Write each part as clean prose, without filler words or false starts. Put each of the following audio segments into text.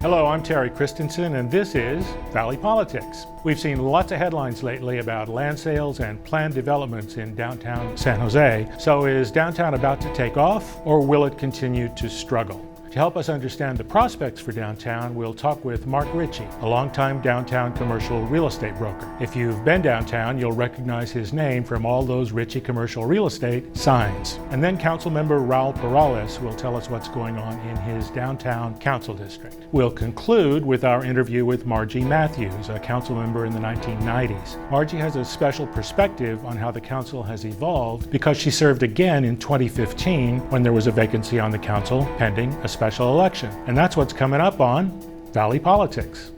Hello, I'm Terry Christensen, and this is Valley Politics. We've seen lots of headlines lately about land sales and planned developments in downtown San Jose. So is downtown about to take off, or will it continue to struggle? To help us understand the prospects for downtown, we'll talk with Mark Ritchie, a longtime downtown commercial real estate broker. If you've been downtown, you'll recognize his name from all those Ritchie commercial real estate signs. And then Councilmember Raul Peralez will tell us what's going on in his downtown council district. We'll conclude with our interview with Margie Matthews, a council member in the 1990s. Margie has a special perspective on how the council has evolved because she served again in 2015 when there was a vacancy on the council pending a special election. And that's what's coming up on Valley Politics.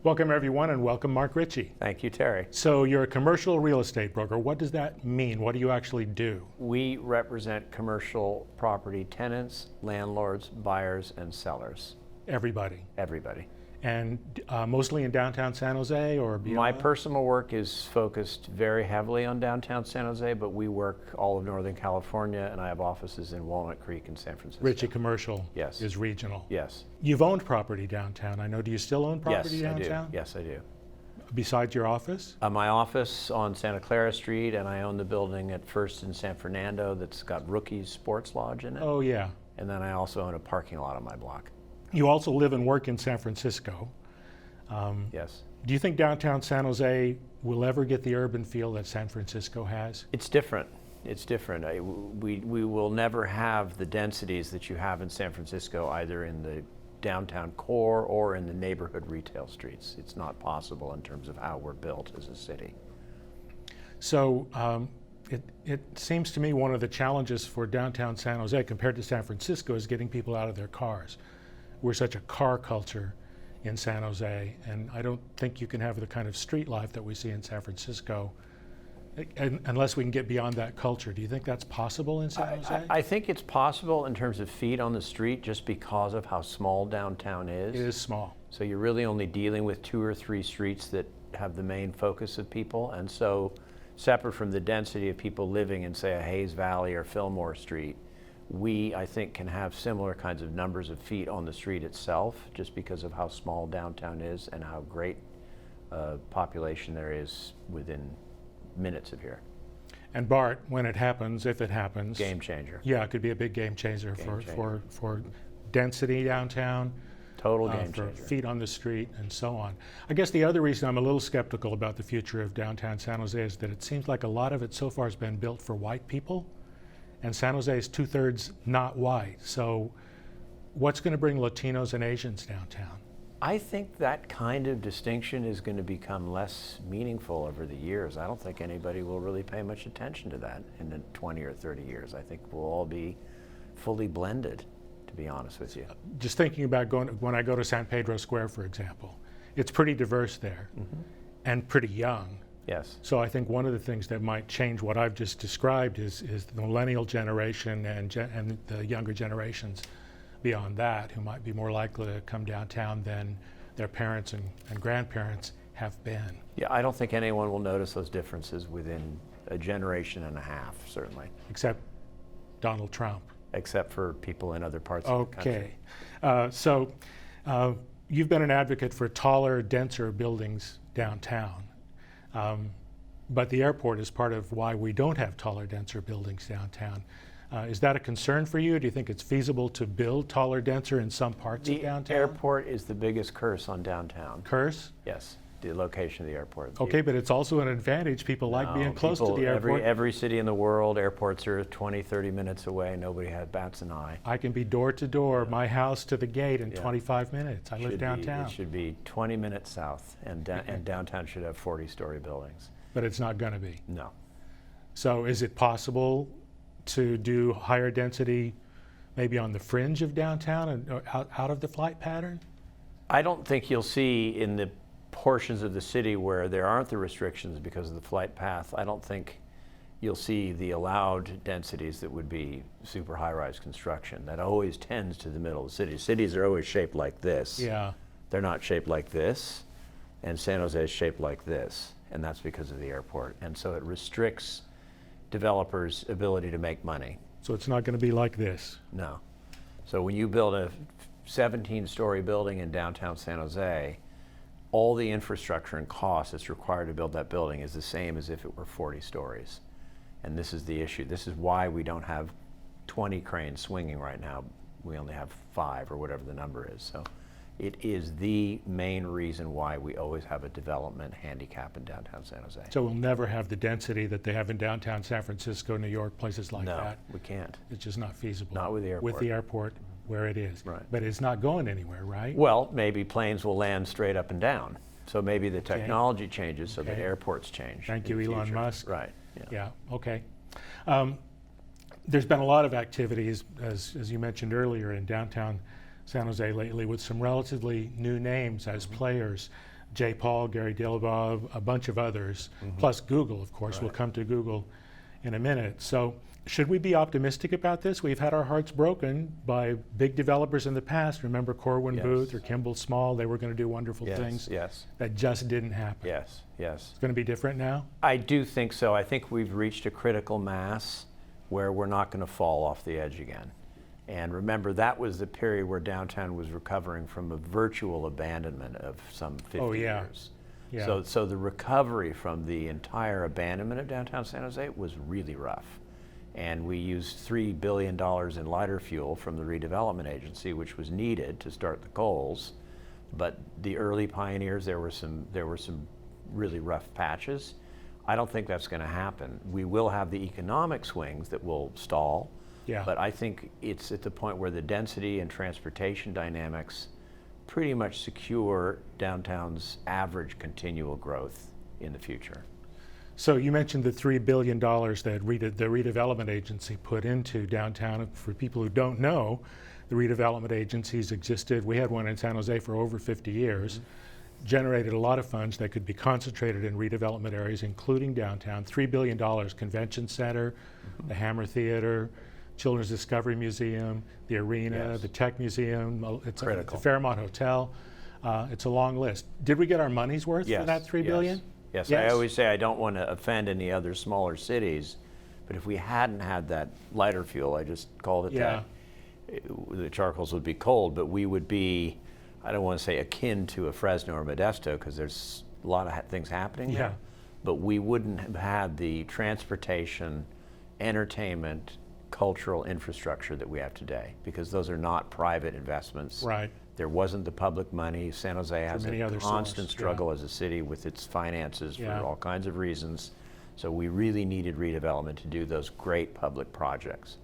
Welcome everyone, and welcome Mark Ritchie. Thank you, Terry. So you're a commercial real estate broker. What does that mean? What do you actually do? We represent commercial property tenants, landlords, buyers, and sellers. Everybody. Everybody. And mostly in downtown San Jose or beyond? My personal work is focused very heavily on downtown San Jose, but we work all of Northern California, and I have offices in Walnut Creek and San Francisco. Ritchie Commercial Yes. is regional. Yes. You've owned property downtown. I know. Do you still own property downtown? Yes, I do. Besides your office? My office on Santa Clara Street, and I own the building at First in San Fernando that's got Rookies Sports Lodge in it. Oh, yeah. And then I also own a parking lot on my block. You also live and work in San Francisco. Yes. Do you think downtown San Jose will ever get the urban feel that San Francisco has? It's different. It's different. We will never have the densities that you have in San Francisco, either in the downtown core or in the neighborhood retail streets. It's not possible in terms of how we're built as a city. So it seems to me one of the challenges for downtown San Jose compared to San Francisco is getting people out of their cars. We're such a car culture in San Jose, and I don't think you can have the kind of street life that we see in San Francisco unless we can get beyond that culture. Do you think that's possible in San Jose? I think it's possible in terms of feet on the street just because of how small downtown is. It is small. So you're really only dealing with 2 or 3 streets that have the main focus of people, and so separate from the density of people living in, say, a Hayes Valley or Fillmore Street, we, I think, can have similar kinds of numbers of feet on the street itself just because of how small downtown is and how great population there is within minutes of here. And Bart, when it happens, if it happens... Game changer. Yeah, it could be a big game changer, for density downtown. Total game for changer. Feet on the street and so on. I guess the other reason I'm a little skeptical about the future of downtown San Jose is that it seems like a lot of it so far has been built for white people. And San Jose is 2/3 not white. So what's going to bring Latinos and Asians downtown? I think that kind of distinction is going to become less meaningful over the years. I don't think anybody will really pay much attention to that in the 20 or 30 years. I think we'll all be fully blended, to be honest with you. Just thinking about when I go to San Pedro Square, for example, it's pretty diverse there and pretty young. Yes. So I think one of the things that might change what I've just described is the millennial generation and the younger generations beyond that, who might be more likely to come downtown than their parents and grandparents have been. Yeah, I don't think anyone will notice those differences within a generation and a half, certainly. Except Donald Trump. Except for people in other parts of the country. Okay. So you've been an advocate for taller, denser buildings downtown. But the airport is part of why we don't have taller, denser buildings downtown. Is that a concern for you? Do you think it's feasible to build taller, denser in some parts of downtown? The airport is the biggest curse on downtown. Curse? Yes, the location of the airport. Okay, but it's also an advantage. People like being close to the airport. Every city in the world, airports are 20, 30 minutes away. Nobody bats an eye. I can be door to door, my house to the gate in 25 minutes. I live downtown. It should be 20 minutes south, and downtown should have 40-story buildings. But it's not going to be. No. So is it possible to do higher density maybe on the fringe of downtown and out of the flight pattern? I don't think you'll see in the portions of the city where there aren't the restrictions because of the flight path. I don't think you'll see the allowed densities that would be super high-rise construction. That always tends to the middle of the city. Cities are always shaped like this. Yeah. They're not shaped like this, and San Jose is shaped like this, and that's because of the airport. And so it restricts developers' ability to make money. So it's not going to be like this. No. So when you build a 17-story building in downtown San Jose, all the infrastructure and cost that's required to build that building is the same as if it were 40 stories. And this is the issue. This is why we don't have 20 cranes swinging right now. We only have 5 or whatever the number is. So it is the main reason why we always have a development handicap in downtown San Jose. So we'll never have the density that they have in downtown San Francisco, New York, places like No, that. we can't. It's just not feasible. Not with the airport. With the airport where it is. Right. But it's not going anywhere, right? Well, maybe planes will land straight up and down. So maybe the technology changes so that Okay. airports change. Thank in you, the Elon future. Musk. Right. Yeah, okay. There's been a lot of activities, as you mentioned earlier, in downtown San Jose lately with some relatively new names as players. Jay Paul, Gary Dillabaugh, a bunch of others, plus Google, of course. We'll come to Google in a minute. So should we be optimistic about this? We've had our hearts broken by big developers in the past. Remember Corwin Yes. Booth or Kimball Small? They were going to do wonderful Yes, things. yes. That just didn't happen. Yes, yes. It's going to be different now? I do think so. I think we've reached a critical mass where we're not going to fall off the edge again. And remember, that was the period where downtown was recovering from a virtual abandonment of some 50 years. Yeah. So the recovery from the entire abandonment of downtown San Jose was really rough. And we used $3 billion in lighter fuel from the redevelopment agency, which was needed to start the goals. But the early pioneers, there were some really rough patches. I don't think that's going to happen. We will have the economic swings that will stall. Yeah. But I think it's at the point where the density and transportation dynamics pretty much secure downtown's average continual growth in the future. So you mentioned the $3 billion that the redevelopment agency put into downtown. For people who don't know, the redevelopment agencies existed. We had one in San Jose for over 50 years. Generated a lot of funds that could be concentrated in redevelopment areas, including downtown. $3 billion, Convention Center, the Hammer Theater, Children's Discovery Museum, the Arena, the Tech Museum, the Fairmont Hotel. It's a long list. Did we get our money's worth for that $3 billion? Yes. I always say I don't want to offend any other smaller cities, but if we hadn't had that lighter fuel, I just called it that, the charcoals would be cold, but we would be, I don't want to say akin to a Fresno or Modesto because there's a lot of things happening there, but we wouldn't have had the transportation, entertainment, cultural infrastructure that we have today because those are not private investments. Right. There wasn't the public money. San Jose has a constant struggle as a city with its finances for all kinds of reasons. So we really needed redevelopment to do those great public projects.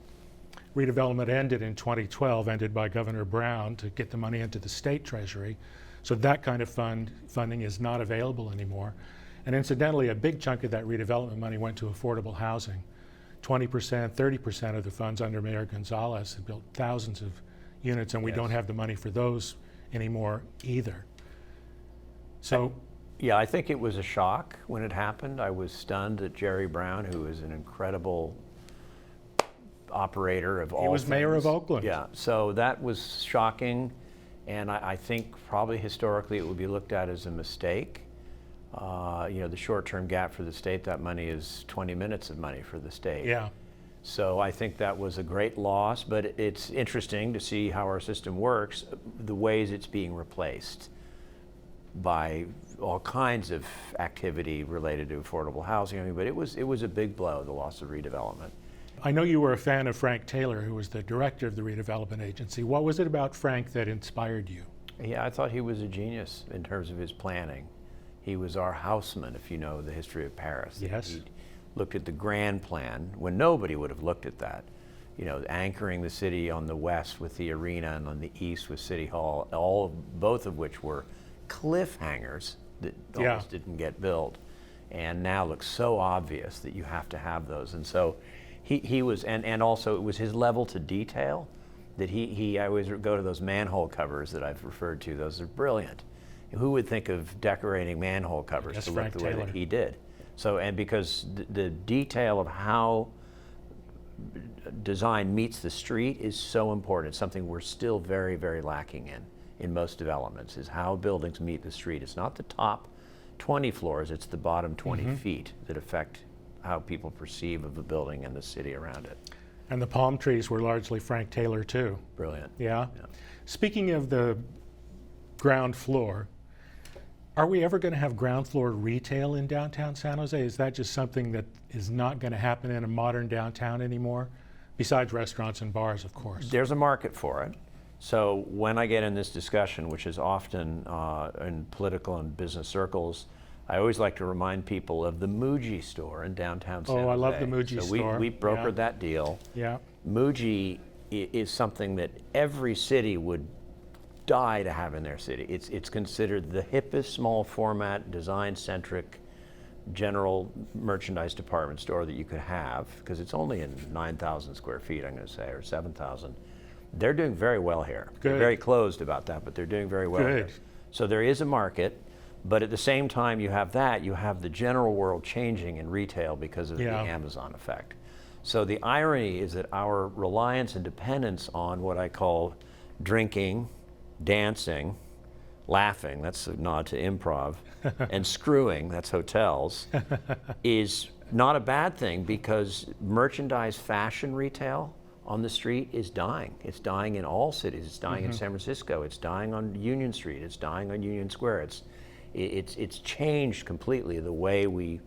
Redevelopment ended in 2012, ended by Governor Brown to get the money into the state treasury. So that kind of funding is not available anymore. And incidentally, a big chunk of that redevelopment money went to affordable housing. 20%, 30% of the funds under Mayor Gonzalez had built thousands of units, and we don't have the money for those anymore either. So, I think it was a shock when it happened. I was stunned that Jerry Brown, who is an incredible operator of all things. He was mayor of Oakland. Yeah, so that was shocking, and I think probably historically it would be looked at as a mistake. The short-term gap for the state, that money is 20 minutes of money for the state. Yeah. So I think that was a great loss, but it's interesting to see how our system works, the ways it's being replaced by all kinds of activity related to affordable housing. I mean, but it was a big blow, the loss of redevelopment. I know you were a fan of Frank Taylor, who was the director of the redevelopment agency. What was it about Frank that inspired you? Yeah, I thought he was a genius in terms of his planning. He was our houseman, if you know the history of Paris. Yes. He looked at the grand plan when nobody would have looked at that. Anchoring the city on the west with the arena and on the east with City Hall, both of which were cliffhangers that almost didn't get built, and now looks so obvious that you have to have those. And so he was, and also it was his level to detail that I always go to those manhole covers that I've referred to. Those are brilliant. Who would think of decorating manhole covers to look the way that he did? So, and because the detail of how design meets the street is so important. It's something we're still very, very lacking in most developments, is how buildings meet the street. It's not the top 20 floors, it's the bottom 20 feet that affect how people perceive of a building and the city around it. And the palm trees were largely Frank Taylor too. Brilliant. Yeah? Speaking of the ground floor, are we ever going to have ground floor retail in downtown San Jose? Is that just something that is not going to happen in a modern downtown anymore? Besides restaurants and bars, of course. There's a market for it. So when I get in this discussion, which is often in political and business circles, I always like to remind people of the Muji store in downtown San Jose. Oh, I love the Muji store. We brokered that deal. Yeah. Muji is something that every city would die to have in their city. It's considered the hippest, small format, design-centric, general merchandise department store that you could have, because it's only in 9,000 square feet, I'm going to say, or 7,000. They're doing very well here. Good. They're very closed about that, but they're doing very well here. So there is a market, but at the same time you have that, you have the general world changing in retail because of the Amazon effect. So the irony is that our reliance and dependence on what I call drinking, dancing, laughing, that's a nod to improv, and screwing, that's hotels, is not a bad thing, because merchandise fashion retail on the street is dying. It's dying in all cities. It's dying in San Francisco. It's dying on Union Street. It's dying on Union Square. It's changed completely the way we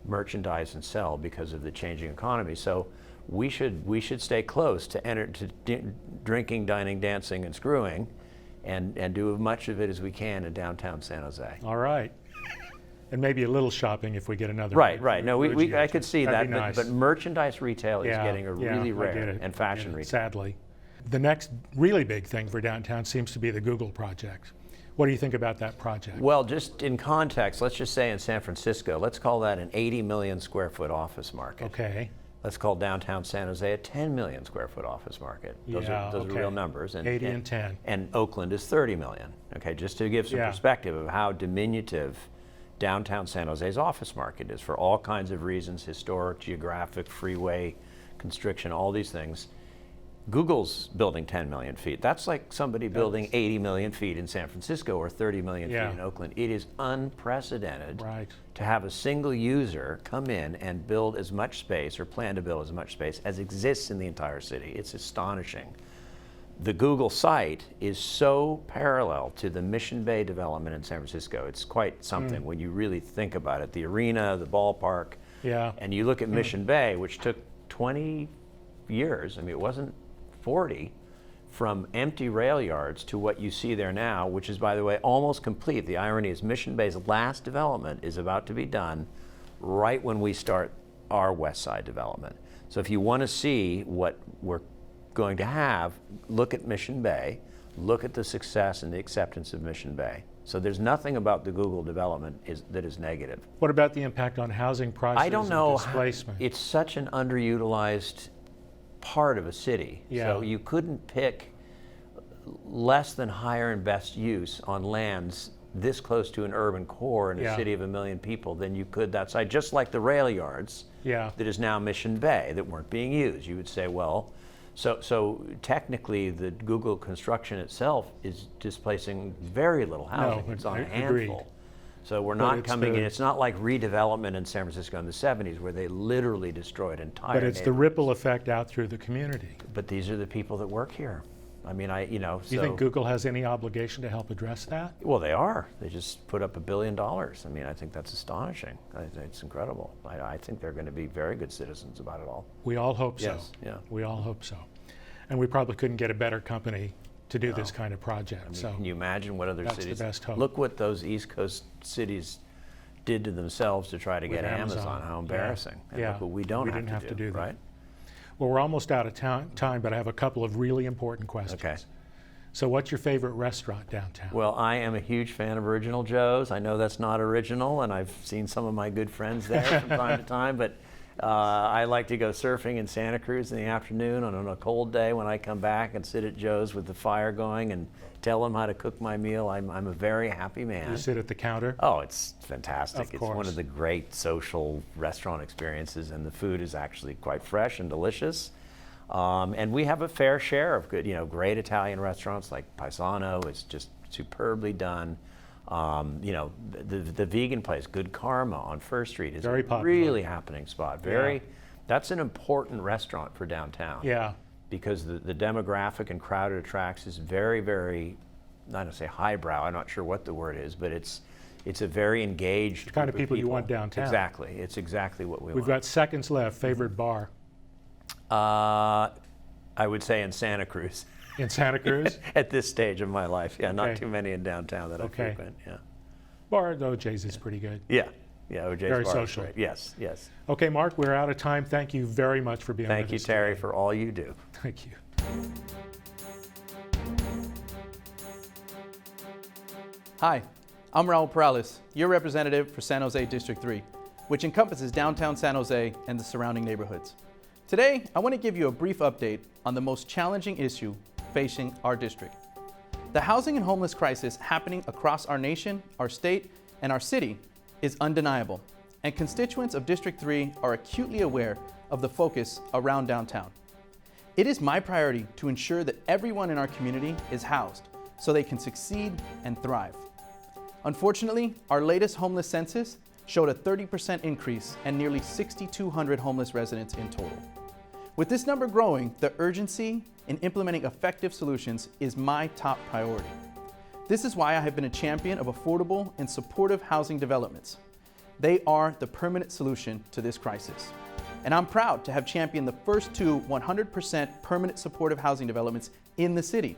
merchandise and sell because of the changing economy. So we should stay close to drinking, dining, dancing, and screwing, and do as much of it as we can in downtown San Jose. All right. And maybe a little shopping if we get another. Right. No, I could see That'd that, be nice. but merchandise retail is getting a really I rare, get it. and fashion retail. Sadly. The next really big thing for downtown seems to be the Google project. What do you think about that project? Well, just in context, let's just say in San Francisco, let's call that an 80 million square foot office market. Okay. Let's call downtown San Jose a 10 million square foot office market. Those are real numbers. 80 and 10. And Oakland is 30 million. Okay, just to give some perspective of how diminutive downtown San Jose's office market is for all kinds of reasons, historic, geographic, freeway, constriction, all these things. Google's building 10 million feet. That's like somebody building 80 million feet in San Francisco or 30 million feet in Oakland. It is unprecedented to have a single user come in and build as much space, or plan to build as much space, as exists in the entire city. It's astonishing. The Google site is so parallel to the Mission Bay development in San Francisco. It's quite something when you really think about it. The arena, the ballpark, and you look at Mission Bay, which took 20 years. I mean, it wasn't 40, from empty rail yards to what you see there now, which is, by the way, almost complete. The irony is Mission Bay's last development is about to be done right when we start our West Side development. So if you want to see what we're going to have, look at Mission Bay, look at the success and the acceptance of Mission Bay. So there's nothing about the Google development that is negative. What about the impact on housing prices? I don't know. And displacement? It's such an underutilized part of a city. So you couldn't pick less than higher and best use on lands this close to an urban core in a city of 1 million people than you could that side, just like the rail yards that is now Mission Bay that weren't being used. You would say, well, so technically the Google construction itself is displacing very little housing. It's on a handful. Agreed. So we're not coming in, it's not like redevelopment in San Francisco in the 70s where they literally destroyed entire But it's the ripple effect out through the community. But these are the people that work here. I mean, Do you think Google has any obligation to help address that? Well, they are. They just put up $1 billion. I mean, I think that's astonishing. It's incredible. I think they're going to be very good citizens about it all. We all hope so. Yes, yeah. We all hope so. And we probably couldn't get a better company to do this kind of project. I mean, can you imagine what other cities? That's the best hope. Look what those East Coast cities did to themselves to try to get Amazon. How embarrassing. And look what we didn't have to do, right? Well, we're almost out of time, but I have a couple of really important questions. Okay. So what's your favorite restaurant downtown? Well, I am a huge fan of Original Joe's. I know that's not original, and I've seen some of my good friends there from time to time, but I like to go surfing in Santa Cruz in the afternoon on a cold day when I come back and sit at Joe's with the fire going and tell them how to cook my meal. I'm a very happy man. You sit at the counter? Oh, it's fantastic. Of It's course. one of the great social restaurant experiences, and the food is actually quite fresh and delicious. And we have a fair share of good, great Italian restaurants like Paisano. It's just superbly done. The vegan place, Good Karma on First Street, is Very a popular. really happening spot. That's an important restaurant for downtown. Yeah. Because the demographic and crowd it attracts is very, very, not to say highbrow, I'm not sure what the word is, but it's a very engaged The kind of group people you want downtown. Exactly. It's exactly what we We've want. got seconds left. Favorite bar? I would say in Santa Cruz. In Santa Cruz? At this stage of my life, yeah, Okay. not too many in downtown that I Okay. frequent, yeah. Bar, OJ's is pretty good. Yeah, OJ's Very Bar is social. great. Yes, yes. Okay, Mark, we're out of time. Thank you very much for being with us. Thank you, Terry, for all you do. Thank you. Hi, I'm Raul Peralez, your representative for San Jose District 3, which encompasses downtown San Jose and the surrounding neighborhoods. Today, I want to give you a brief update on the most challenging issue facing our district. The housing and homeless crisis happening across our nation, our state, and our city is undeniable, and constituents of District 3 are acutely aware of the focus around downtown. It is my priority to ensure that everyone in our community is housed so they can succeed and thrive. Unfortunately, our latest homeless census showed a 30% increase and nearly 6,200 homeless residents in total. With this number growing, the urgency in implementing effective solutions is my top priority. This is why I have been a champion of affordable and supportive housing developments. They are the permanent solution to this crisis. And I'm proud to have championed the first two 100% permanent supportive housing developments in the city.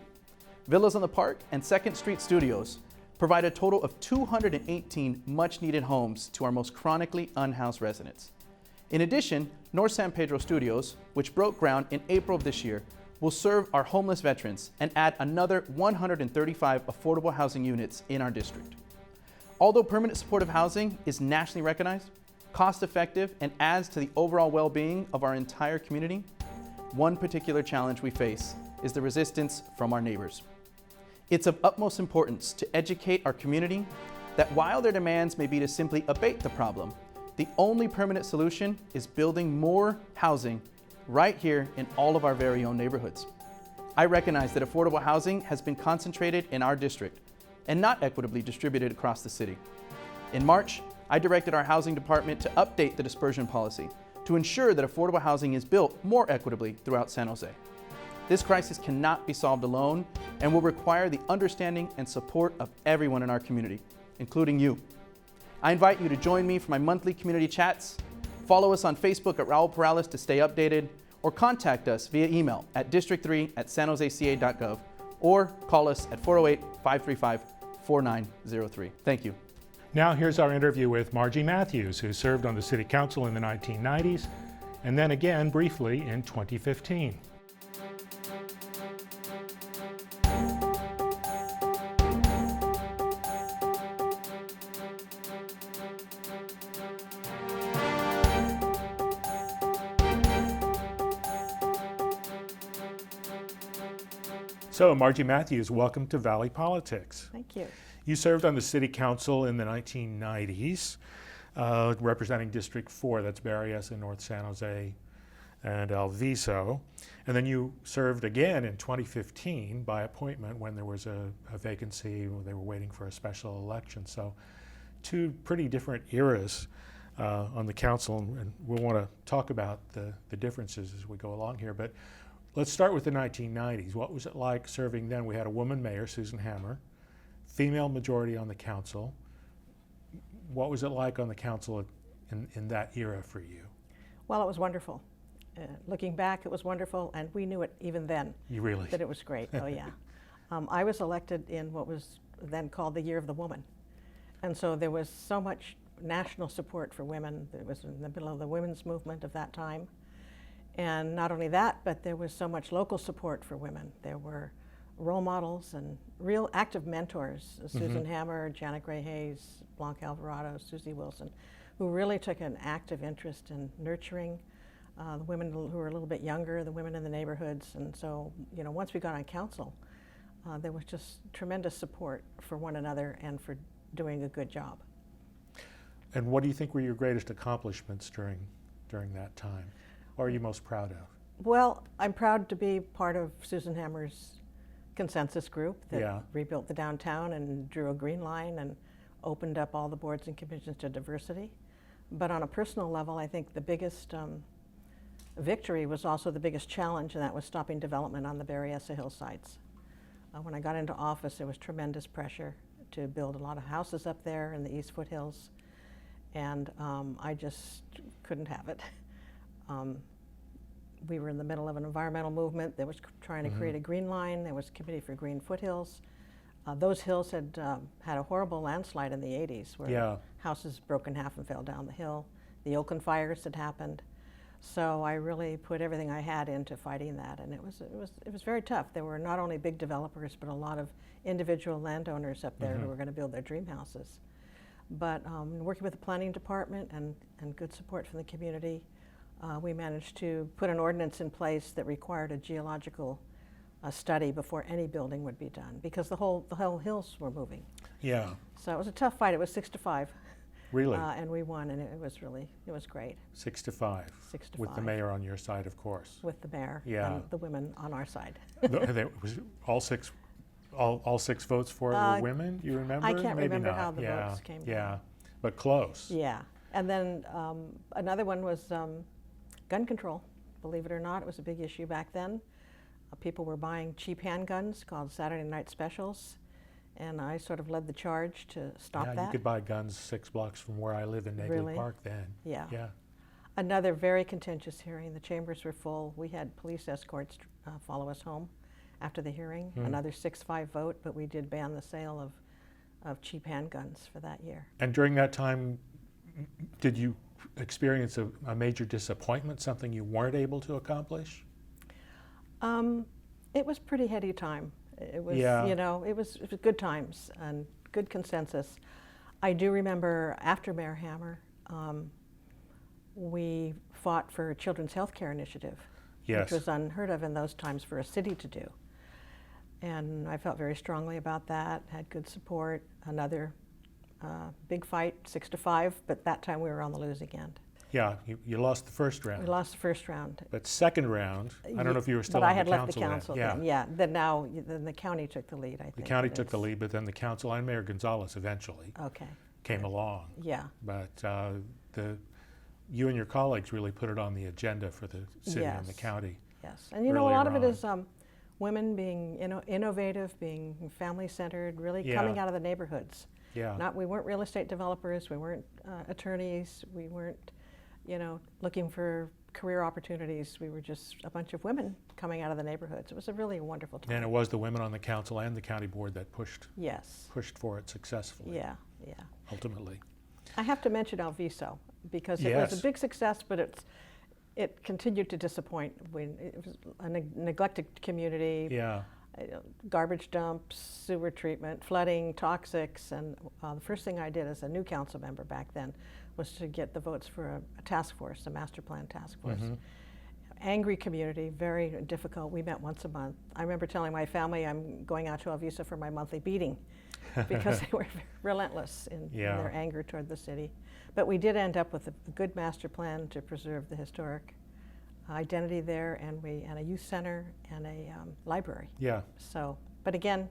Villas on the Park and 2nd Street Studios provide a total of 218 much-needed homes to our most chronically unhoused residents. In addition, North San Pedro Studios, which broke ground in April of this year, will serve our homeless veterans and add another 135 affordable housing units in our district. Although permanent supportive housing is nationally recognized, cost-effective, and adds to the overall well-being of our entire community, one particular challenge we face is the resistance from our neighbors. It's of utmost importance to educate our community that while their demands may be to simply abate the problem, the only permanent solution is building more housing right here in all of our very own neighborhoods. I recognize that affordable housing has been concentrated in our district and not equitably distributed across the city. In March, I directed our housing department to update the dispersion policy to ensure that affordable housing is built more equitably throughout San Jose. This crisis cannot be solved alone and will require the understanding and support of everyone in our community, including you. I invite you to join me for my monthly community chats. Follow us on Facebook at Raul Peralez to stay updated, or contact us via email at district3@sanjoseca.gov or call us at 408-535-4903. Thank you. Now here's our interview with Margie Matthews, who served on the City Council in the 1990s and then again briefly in 2015. So, Margie Matthews, welcome to Valley Politics. Thank you. You served on the City Council in the 1990s, representing District 4, that's Berryessa, North San Jose, and El Viso. And then you served again in 2015 by appointment when there was a vacancy, they were waiting for a special election. So, two pretty different eras on the council, and we'll want to talk about the differences as we go along here. But let's start with the 1990s. What was it like serving then? We had a woman mayor, Susan Hammer, female majority on the council. What was it like on the council in that era for you? Well, it was wonderful. Looking back, it was wonderful, and we knew it even then. You really? That it was great, oh yeah. I was elected in what was then called the Year of the Woman. And so there was so much national support for women. It was in the middle of the women's movement of that time. And not only that, but there was so much local support for women. There were role models and real active mentors, Susan Hammer, Janet Gray Hayes, Blanca Alvarado, Susie Wilson, who really took an active interest in nurturing the women who were a little bit younger, the women in the neighborhoods. And so, once we got on council, there was just tremendous support for one another and for doing a good job. And what do you think were your greatest accomplishments during that time? What are you most proud of? Well, I'm proud to be part of Susan Hammer's consensus group that rebuilt the downtown and drew a green line and opened up all the boards and commissions to diversity. But on a personal level, I think the biggest victory was also the biggest challenge, and that was stopping development on the Berryessa hillsides. When I got into office, there was tremendous pressure to build a lot of houses up there in the East Foothills, and I just couldn't have it. We were in the middle of an environmental movement that was trying to create a green line. There was a Committee for Green Foothills. Those hills had had a horrible landslide in the 80s where houses broke in half and fell down the hill. The Oakland fires had happened. So I really put everything I had into fighting that, and it was very tough. There were not only big developers, but a lot of individual landowners up there who were going to build their dream houses. But working with the planning department and good support from the community, we managed to put an ordinance in place that required a geological study before any building would be done, because the whole hills were moving. Yeah. So it was a tough fight. It was 6-5. Really? And we won, and it was great. 6-5. 6-5. With the mayor on your side, of course. With the mayor and the women on our side. There was all six votes for it were women, you remember? I can't Maybe remember not. how the votes came down. Yeah, but close. Yeah, and then another one was gun control. Believe it or not, it was a big issue back then. People were buying cheap handguns called Saturday Night Specials, and I sort of led the charge to stop that. Yeah, you could buy guns 6 blocks from where I live in Negley Park then. Yeah. Yeah. Another very contentious hearing. The chambers were full. We had police escorts follow us home after the hearing. Another 6-5 vote, but we did ban the sale of cheap handguns for that year. And during that time, did you experience a major disappointment, something you weren't able to accomplish? It was pretty heady time. It was, it was good times and good consensus. I do remember after Mayor Hammer, we fought for a children's health care initiative, which was unheard of in those times for a city to do. And I felt very strongly about that, had good support. Another big fight, 6-5, but that time we were on the losing end. Yeah, you lost the first round. We lost the first round. But second round, I don't know if you were still on the council. But I had left the council then. Yeah, then the county took the lead, I think. The county took the lead, but then the council and Mayor Gonzalez eventually came along. Yeah. But you and your colleagues really put it on the agenda for the city and the county. Yes, and a lot of it is women being innovative, being family-centered, really coming out of the neighborhoods. Yeah. We weren't real estate developers, we weren't attorneys, we weren't looking for career opportunities. We were just a bunch of women coming out of the neighborhoods. It was a really wonderful time. And it was the women on the council and the county board that pushed for it successfitely. Yeah. Ultimately. I have to mention Alviso because it was a big success, but it continued to disappoint. It was a neglected community. Yeah. Garbage dumps, sewer treatment, flooding, toxics, and the first thing I did as a new council member back then was to get the votes for a task force, a master plan task force. Angry community, very difficult. We met once a month. I remember telling my family I'm going out to Alviso for my monthly beating because they were relentless in their anger toward the city. But we did end up with a good master plan to preserve the historic identity there, and a youth center and a library. Yeah. So, but again,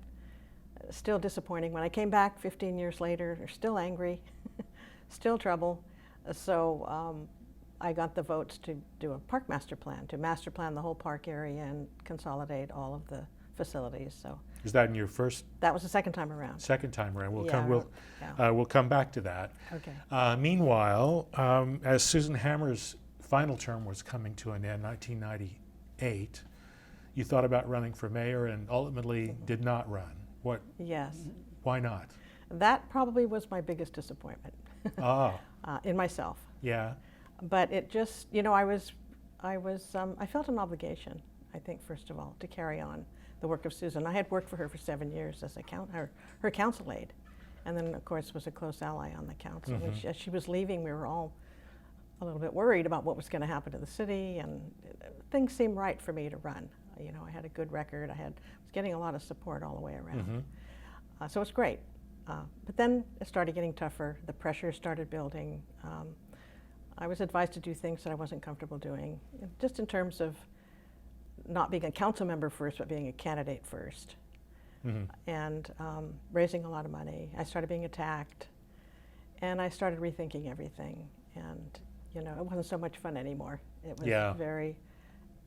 still disappointing. When I came back 15 years later, they're still angry, still trouble. So I got the votes to do a park master plan, to master plan the whole park area and consolidate all of the facilities. So. Is that in your first? That was the second time around. Second time around. We'll come back to that. Okay. Meanwhile, as Susan Hammer's final term was coming to an end, 1998, you thought about running for mayor and ultimately did not run. What? Yes. Why not? That probably was my biggest disappointment in myself. Yeah. But it just, I felt an obligation, I think, first of all, to carry on the work of Susan. I had worked for her for 7 years as her council aide, and then of course was a close ally on the council. And as she was leaving, we were all a little bit worried about what was going to happen to the city, and things seemed right for me to run. You know, I had a good record. I was getting a lot of support all the way around. So it was great. But then it started getting tougher. The pressure started building. I was advised to do things that I wasn't comfortable doing, just in terms of not being a council member first, but being a candidate first. And raising a lot of money. I started being attacked, and I started rethinking everything. And you know, it wasn't so much fun anymore. It was very,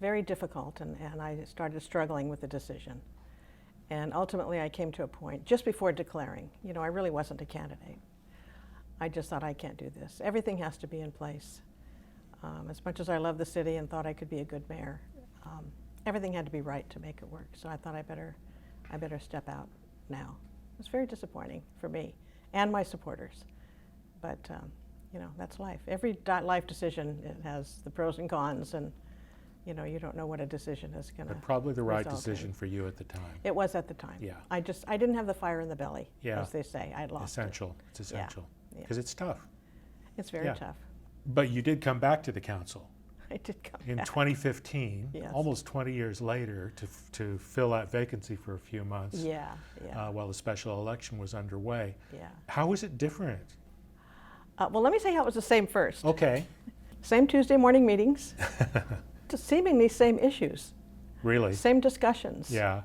very difficult, and I started struggling with the decision. And ultimately, I came to a point just before declaring. You know, I really wasn't a candidate. I just thought, I can't do this. Everything has to be in place. As much as I love the city and thought I could be a good mayor, everything had to be right to make it work. So I thought I better step out now. It was very disappointing for me and my supporters, but you know, that's life. Every life decision, it has the pros and cons, and you know, you don't know what a decision is going to. But probably the right decision for you at the time. It was at the time. Yeah. I didn't have the fire in the belly, as they say. I'd lost essential. It's essential because it's tough. It's very tough. But you did come back to the council. I did come in back. 2015, almost 20 years later, to fill that vacancy for a few months. While the special election was underway. How was it different? Well, let me say how it was the same first. Okay. Same Tuesday morning meetings. Seemingly same issues. Really? Same discussions. Yeah.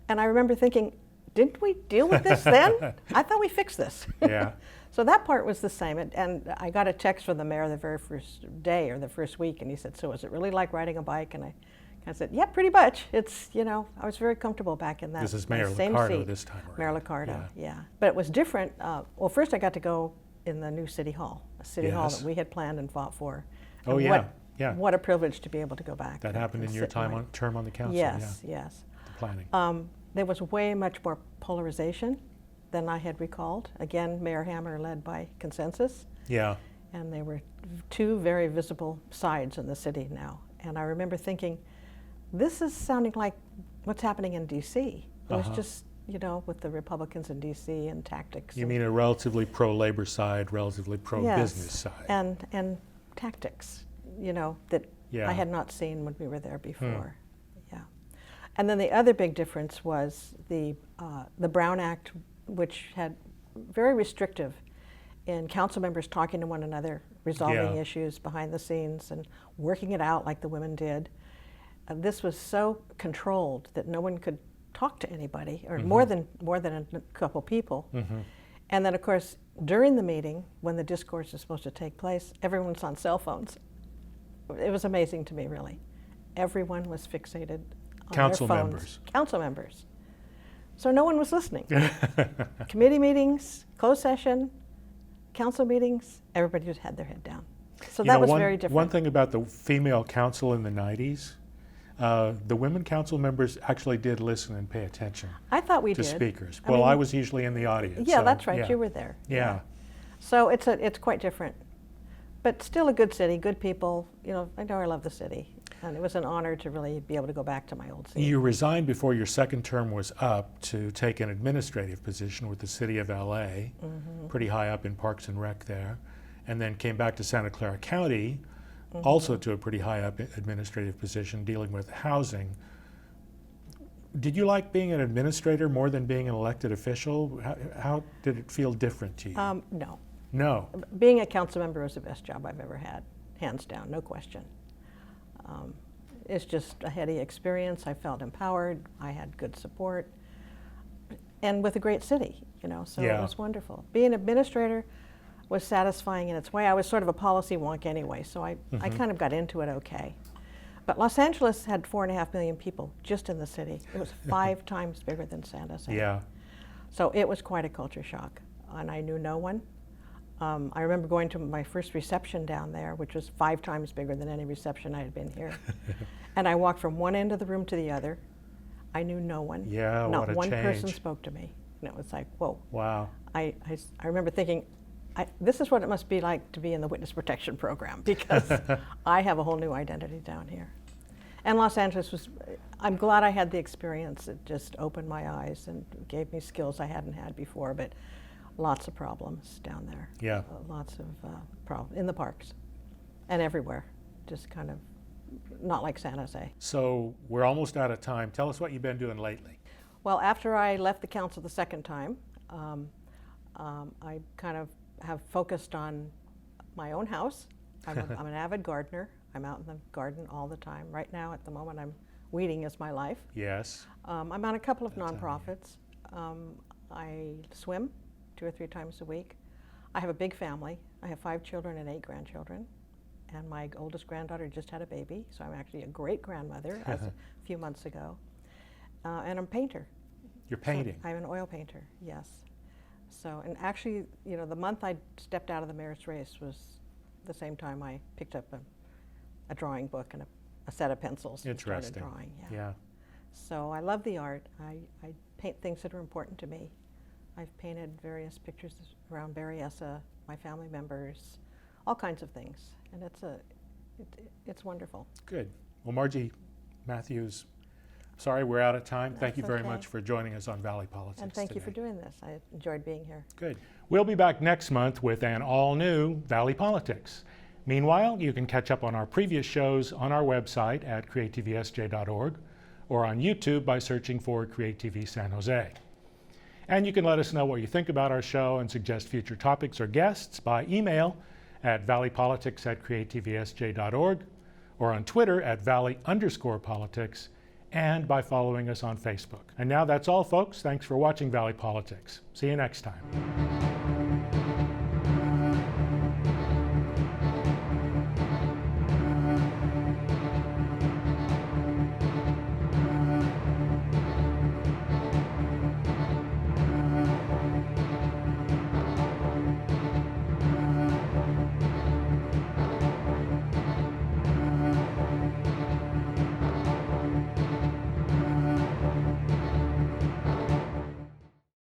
And I remember thinking, didn't we deal with this then? I thought we fixed this. Yeah. So that part was the same. And I got a text from the mayor the very first day or the first week, and he said, so is it really like riding a bike? And I said, yeah, pretty much. It's, you know, I was very comfortable back in that This is Mayor same Liccardo seat. this time around. Mayor Liccardo, yeah. But it was different. Well, first I got to go in the new city hall, a city hall that we had planned and fought for. Oh, and yeah. What a privilege to be able to go back. That happened in your term on the council. Yes, yes. The planning. There was way much more polarization than I had recalled. Again, Mayor Hammer led by consensus. Yeah. And there were two very visible sides in the city now. And I remember thinking, this is sounding like what's happening in D.C. It was just, you know, with the Republicans in D.C. and tactics. You mean a relatively pro-labor side, relatively pro-business side. And tactics, you know, that I had not seen when we were there before. Yeah. And then the other big difference was the Brown Act, which had very restrictive in council members talking to one another, resolving issues behind the scenes and working it out like the women did. This was so controlled that no one could talk to anybody, or more than a couple people. And then, of course, during the meeting, when the discourse is supposed to take place, everyone's on cell phones. It was amazing to me, really. Everyone was fixated on council their phones. Members. Council members. So no one was listening. Committee meetings, closed session, council meetings, everybody just had their head down. So that was very different. One thing about the female council in the 90s, the women council members actually did listen and pay attention. I thought we to did. speakers. I Well, mean, I was usually in the audience. Yeah, so, that's right. You were there. Yeah. So it's quite different, but still a good city, good people. You know I love the city, and it was an honor to really be able to go back to my old city. You resigned before your second term was up to take an administrative position with the city of LA, pretty high up in Parks and Rec there, and then came back to Santa Clara County, also to a pretty high up administrative position dealing with housing. Did you like being an administrator more than being an elected official? How did it feel different to you? No. No. Being a council member was the best job I've ever had, hands down, no question. It's just a heady experience. I felt empowered. I had good support, and with a great city, you know. So it was wonderful. Being an administrator was satisfying in its way. I was sort of a policy wonk anyway, so I kind of got into it okay. But Los Angeles had 4.5 million people just in the city. It was 5 times bigger than San Jose. Yeah. So it was quite a culture shock, and I knew no one. I remember going to my first reception down there, which was 5 times bigger than any reception I had been here. And I walked from one end of the room to the other. I knew no one. Yeah, Not what a one change. person spoke to me. And it was like, whoa. Wow. I remember thinking, this is what it must be like to be in the witness protection program, because I have a whole new identity down here. And Los Angeles was, I'm glad I had the experience. It just opened my eyes and gave me skills I hadn't had before. But lots of problems down there. Yeah. Lots of problems in the parks and everywhere. Just kind of not like San Jose. So we're almost out of time. Tell us what you've been doing lately. Well, after I left the council the second time, I kind of have focused on my own house. I'm an avid gardener. I'm out in the garden all the time. Right now, at the moment, weeding is my life. Yes. I'm on a couple of nonprofits. I swim 2 or 3 times a week. I have a big family. I have 5 children and 8 grandchildren. And my oldest granddaughter just had a baby, so I'm actually a great grandmother as a few months ago. And I'm a painter. You're painting. So I'm an oil painter, yes. So, and actually, you know, the month I stepped out of the mayor's race was the same time I picked up a drawing book and a set of pencils and started Interesting. drawing. Yeah. So I love the art. I paint things that are important to me. I've painted various pictures around Berryessa, my family members, all kinds of things, and it's wonderful. Good. Well, Margie Matthews, sorry we're out of time. Thank you That's very okay. much for joining us on Valley Politics And thank you for today. doing this. I enjoyed being here. Good. We'll be back next month with an all-new Valley Politics. Meanwhile, you can catch up on our previous shows on our website at creatvsj.org or on YouTube by searching for CreaTV San Jose. And you can let us know what you think about our show and suggest future topics or guests by email at valleypolitics@creatvsj.org or on Twitter at valley_politics and by following us on Facebook. And now that's all, folks. Thanks for watching Valley Politics. See you next time.